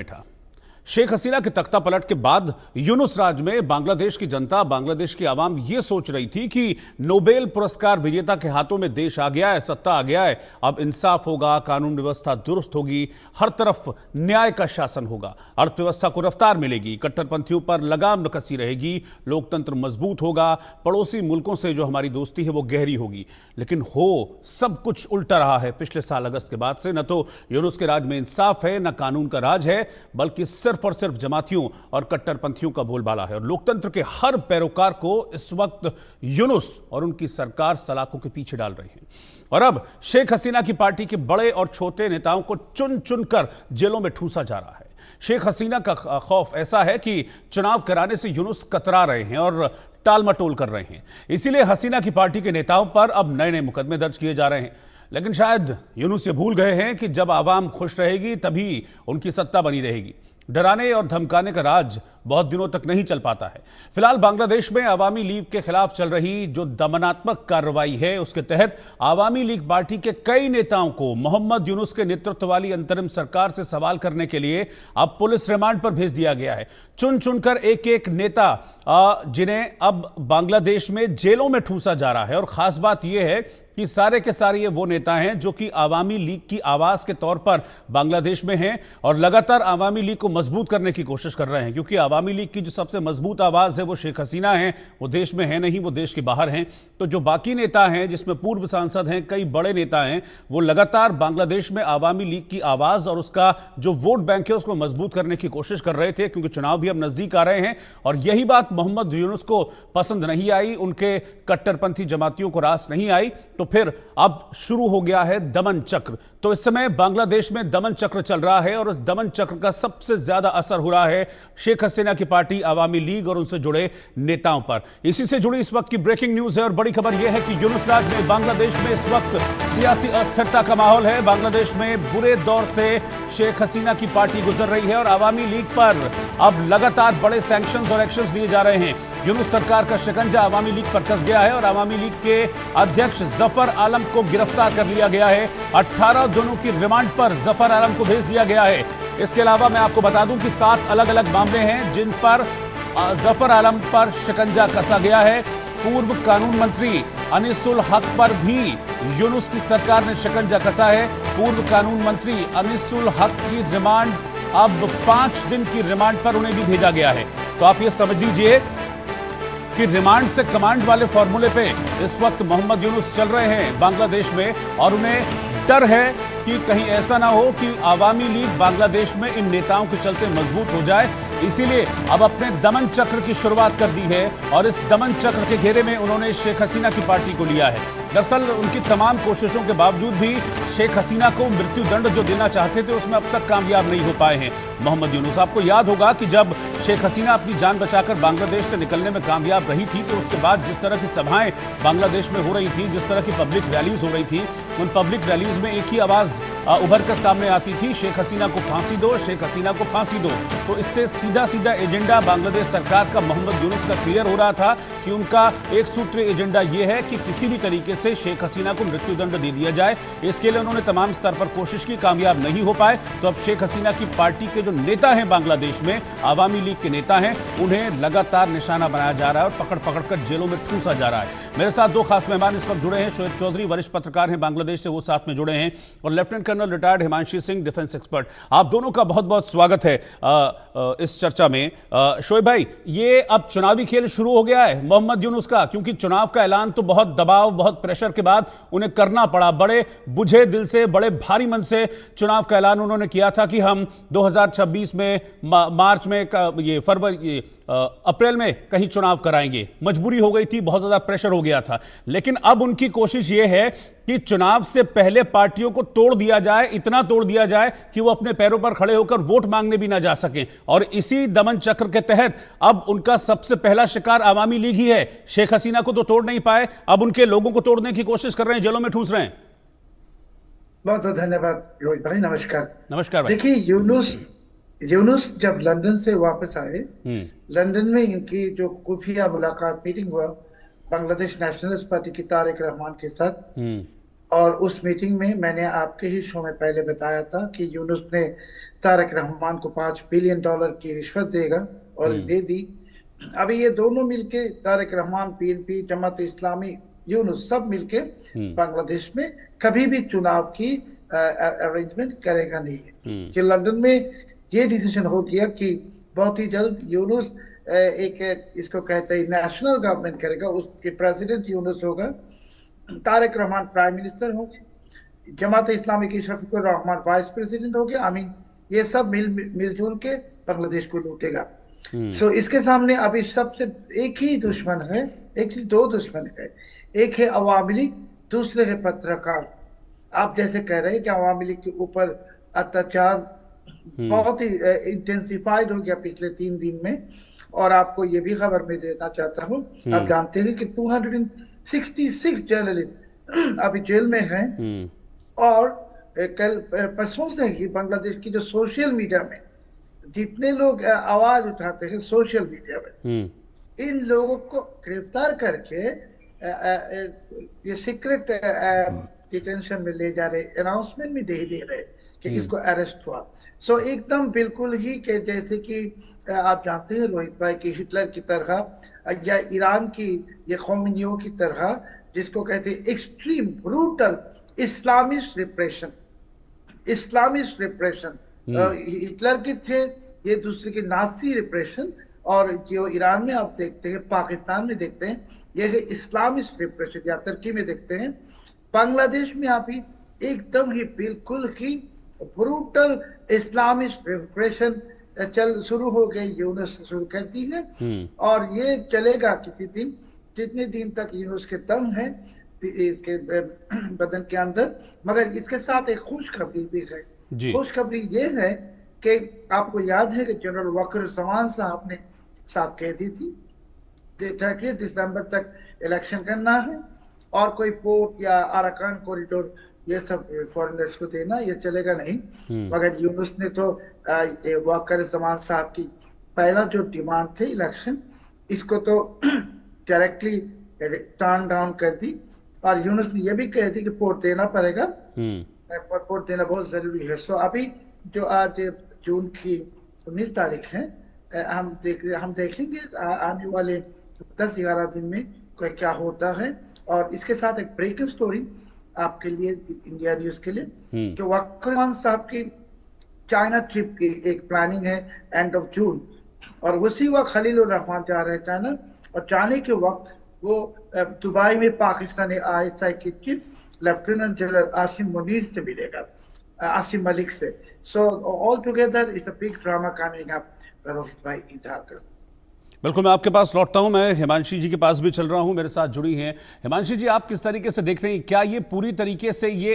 बैठा। शेख हसीना के तख्ता पलट के बाद यूनुस राज में बांग्लादेश की जनता, बांग्लादेश की आवाम यह सोच रही थी कि नोबेल पुरस्कार विजेता के हाथों में देश आ गया है, सत्ता आ गया है, अब इंसाफ होगा, कानून व्यवस्था दुरुस्त होगी, हर तरफ न्याय का शासन होगा, अर्थव्यवस्था को रफ्तार मिलेगी, कट्टरपंथियों पर लगाम कसी रहेगी, लोकतंत्र मजबूत होगा, पड़ोसी मुल्कों से जो हमारी दोस्ती है वो गहरी होगी। लेकिन हो सब कुछ उल्टा रहा है पिछले साल अगस्त के बाद से। न तो यूनुस के राज में इंसाफ है, न कानून का राज है, बल्कि सिर्फ और सिर्फ जमातियों और कट्टरपंथियों का बोलबाला है। और लोकतंत्र के हर पैरोकार को इस वक्त यूनुस और उनकी सरकार सलाखों के पीछे डाल रही है। और अब शेख हसीना की पार्टी के बड़े और छोटे नेताओं को चुन चुनकर जेलों में ठूंसा जा रहा है। शेख हसीना का खौफ ऐसा है कि चुनाव कराने से यूनुस कतरा रहे हैं और टाल मटोल कर रहे हैं। इसीलिए हसीना की पार्टी के नेताओं पर अब नए नए मुकदमे दर्ज किए जा रहे हैं। लेकिन शायद यूनुस ये भूल गए हैं कि जब आवाम खुश रहेगी तभी उनकी सत्ता बनी रहेगी। डराने और धमकाने का राज बहुत दिनों तक नहीं चल पाता है। फिलहाल बांग्लादेश में अवामी लीग के खिलाफ चल रही जो दमनात्मक कार्रवाई है, उसके तहत अवामी लीग पार्टी के कई नेताओं को मोहम्मद यूनुस के नेतृत्व वाली अंतरिम सरकार से सवाल करने के लिए अब पुलिस रिमांड पर भेज दिया गया है। चुन चुनकर एक एक नेता जिन्हें अब बांग्लादेश में जेलों में ठूंसा जा रहा है। और खास बात यह है कि सारे के सारे ये वो नेता हैं जो कि आवामी लीग की आवाज के तौर पर बांग्लादेश में हैं और लगातार आवामी लीग को मजबूत करने की कोशिश कर रहे हैं, क्योंकि आवामी लीग की जो सबसे मजबूत आवाज है वो शेख हसीना है। वो देश में है नहीं, वो देश के बाहर हैं। तो जो बाकी नेता हैं, जिसमें पूर्व सांसद हैं, कई बड़े नेता हैं, वो लगातार बांग्लादेश में आवामी लीग की आवाज और उसका जो वोट बैंक है उसको मजबूत करने की कोशिश कर रहे थे, क्योंकि चुनाव भी अब नजदीक आ रहे हैं। और यही बात मोहम्मद यूनुस को पसंद नहीं आई, उनके कट्टरपंथी जमातियों को रास नहीं आई। तो फिर अब शुरू हो गया है दमन चक्र। तो इस समय बांग्लादेश में दमन चक्र चल रहा है और उस दमन चक्र का सबसे ज्यादा असर हो रहा है शेख हसीना की पार्टी अवामी लीग और उनसे जुड़े नेताओं पर। इसी से जुड़ी इस वक्त की ब्रेकिंग न्यूज है और बड़ी खबर यह है कि यूनुस राज में बांग्लादेश में इस वक्त सियासी अस्थिरता का माहौल है। बांग्लादेश में बुरे दौर से शेख हसीना की पार्टी गुजर रही है और अवामी लीग पर अब लगातार बड़े सैंक्शंस और एक्शंस लिए जा रहे हैं। यूनुस सरकार का शिकंजा अवामी लीग पर कस गया है और अवामी लीग के अध्यक्ष जफर आलम को गिरफ्तार कर लिया गया है। 18 दिनों की रिमांड पर जफर आलम को भेज दिया गया है। इसके अलावा मैं आपको बता दूं कि 7 अलग अलग मामले हैं जिन पर जफर आलम पर शिकंजा कसा गया है। पूर्व कानून मंत्री अनिसुल हक पर भी यूनुस की सरकार ने शिकंजा कसा है। पूर्व कानून मंत्री अनिसुल हक की रिमांड अब 5 दिन की रिमांड पर उन्हें भी भेजा गया है। तो आप ये समझ लीजिए कि रिमांड से कमांड वाले फॉर्मूले पे इस वक्त मोहम्मद यूनुस चल रहे हैं बांग्लादेश में और उन्हें डर है कि कहीं ऐसा ना हो कि आवामी लीग बांग्लादेश में इन नेताओं के चलते मजबूत हो जाए। इसीलिए अब अपने दमन चक्र की शुरुआत कर दी है और इस दमन चक्र के घेरे में उन्होंने शेख हसीना की पार्टी को लिया है। दरअसल उनकी तमाम कोशिशों के बावजूद भी शेख हसीना को मृत्यु दंड जो देना चाहते थे उसमें अब तक कामयाब नहीं हो पाए हैं मोहम्मद यूनुस। आपको याद होगा कि जब शेख हसीना अपनी जान बचाकर बांग्लादेश से निकलने में कामयाब रही थी तो उसके बाद जिस तरह की सभाएं बांग्लादेश में हो रही थी, जिस तरह की पब्लिक रैलीज हो रही थी, उन पब्लिक रैलीज में एक ही आवाज उभर कर सामने आती थी, शेख हसीना को फांसी दो, शेख हसीना को फांसी दो। तो इससे सीधा सीधा एजेंडा बांग्लादेश सरकार का मोहम्मद यूनुस का क्लियर हो रहा था कि उनका एक सूत्रीय एजेंडा यह है कि किसी भी तरीके से शेख हसीना को मृत्युदंड दे दिया जाए। इसके लिए उन्होंने तमाम स्तर पर कोशिश की, कामयाब नहीं हो पाए। तो अब शेख हसीना की पार्टी के जो नेता हैं बांग्लादेश में, आवामी लीग के नेता हैं, उन्हें लगातार निशाना बनाया जा रहा है और पकड़ पकड़ कर जेलों में ठूंसा जा रहा है। मेरे साथ 2 खास मेहमान इस वक्त जुड़े हैं। शोएब चौधरी वरिष्ठ पत्रकार हैं बांग्लादेश से, वो साथ में जुड़े हैं, और lieutenant colonel retired Himanshi Singh defence expert. आप दोनों का बहुत बहुत स्वागत है इस चर्चा में। शोएब भाई, ये अब चुनावी खेल शुरू हो गया है मोहम्मद यूनुस का, क्योंकि चुनाव का ऐलान तो बहुत दबाव, बहुत प्रेशर के बाद उन्हें करना पड़ा। बड़े बुझे दिल से, बड़े भारी मन से चुनाव का ऐलान उन्होंने किया था कि हम 2026 में मार्च में अप्रैल में कहीं चुनाव कराएंगे। मजबूरी हो गई थी, बहुत ज्यादा प्रेशर हो गया था। लेकिन अब उनकी कोशिश यह है कि चुनाव से पहले पार्टियों को तोड़ दिया जाए, इतना तोड़ दिया जाए कि वो अपने पैरों पर खड़े होकर वोट मांगने भी ना जा सकें। और इसी दमन चक्र के तहत अब उनका सबसे पहला शिकार आवामी लीग ही है। शेख हसीना को तो तोड़ नहीं पाए, अब उनके लोगों को तोड़ने की कोशिश कर रहे हैं, जेलों में ठूंस रहे हैं। बहुत बहुत धन्यवाद रोहित भाई। नमस्कार। नमस्कार भाई। देखिए, यूनुस जब लंदन से वापस आए, लंदन में इनकी जो खुफिया मुलाकात मीटिंग हुआ बांग्लादेश नेशनलिस्ट पार्टी की तारिक रहमान के साथ, और उस मीटिंग में मैंने आपके ही शो में पहले बताया था कि यूनुस ने तारक रहमान को $5 बिलियन की रिश्वत देगा और दे दी। अभी ये दोनों मिलके, तारक रहमान, पीएनपी, जमात इस्लामी, यूनुस सब मिलके बांग्लादेश में कभी भी चुनाव की अरेंजमेंट करेगा नहीं है। कि लंदन में ये डिसीजन हो गया कि बहुत ही जल्द यूनुस एक इसको कहते हैं नेशनल गवर्नमेंट करेगा, उसके प्रेसिडेंट यूनुस होगा, तारक रहमान प्राइम मिनिस्टर होंगे, जमात इस्लामी की शफीकुर रहमान वाइस प्रेसिडेंट हो गया। ये सब मिलजुल के बांग्लादेश को लूटेगा। सो इसके सामने अभी सबसे एक ही दुश्मन है, दो दुश्मन है। एक है अवामी लीग, दूसरे है पत्रकार। आप जैसे कह रहे हैं कि अवामी लीग के ऊपर अत्याचार बहुत ही इंटेंसिफाइड हो गया पिछले 3 दिन में। और आपको ये भी खबर मैं देना चाहता हूँ, आप जानते हैं कि 266 जर्नलिस्ट अभी जेल में हैं। और कल परसों से ही बांग्लादेश की जो सोशल मीडिया में जितने लोग आवाज उठाते हैं सोशल मीडिया में, इन लोगों को गिरफ्तार करके ये सीक्रेट डिटेंशन में ले जा रहे, अनाउंसमेंट में दे रहे कि इसको अरेस्ट हुआ। सो एकदम बिल्कुल ही के जैसे कि आप जानते हैं रोहित भाई की हिटलर की तरह या ईरान की ये खोमेनियों की तरह, जिसको कहते हैं extreme brutal Islamist repression. Hitler के थे, ये दूसरे की नाजी रिप्रेशन। और जो ईरान में आप देखते हैं, पाकिस्तान में देखते हैं, ये है इस्लामिस्ट रिप्रेशन, या तुर्की में देखते हैं। बांग्लादेश में अभी एकदम ही बिल्कुल ही ब्रूटल इस्लामिस्ट रिप्रेशन शुरू हो गई, यूनुस शुरू कर दी है। और ये चलेगा किसी दिन, जितने दिन तक यूनुस के दम है इसके बदन के अंदर। मगर इसके साथ एक खुशखबरी भी है। खुशखबरी ये है कि आपको याद है कि जनरल वकर जमान साहब ने साफ कह दी थी 30 दिसंबर तक इलेक्शन करना है, और कोई पोर्ट या अराकान कॉरिडोर ये सब फॉरेनर्स को देना ये चलेगा नहीं। मगर यूनुस ने तो वकर जमान साहब की पहला जो डिमांड थे इलेक्शन, इसको तो डायरेक्टली टर्न डाउन कर दी। और यूनुस ने यह भी कह दी कि पोर्ट देना पड़ेगा, पोर्ट देना बहुत जरूरी है। सो अभी जो आज जून की 19 तारीख है, हम देखेंगे आने वाले 10-11 दिन में क्या होता है। और इसके साथ एक ब्रेकिंग स्टोरी आपके लिए, इंडिया न्यूज के लिए, कि वकर जमान साहब की चाइना ट्रिप की एक प्लानिंग है एंड ऑफ जून, और उसी वक्त खलीलुर रहमान जा रहे हैं चाइना। और जाने के वक्त वो दुबई में पाकिस्तानी ISI की chief lieutenant general Asim Munir से मिलेगा, आसिम मलिक से। So all together is a big drama coming up Rohit भाई इन ढाका। बिल्कुल, मैं आपके पास लौटता हूं। मैं हिमांशी जी के पास भी चल रहा हूं, मेरे साथ जुड़ी हैं हिमांशी जी। आप किस तरीके से देख रहे हैं, क्या ये पूरी तरीके से ये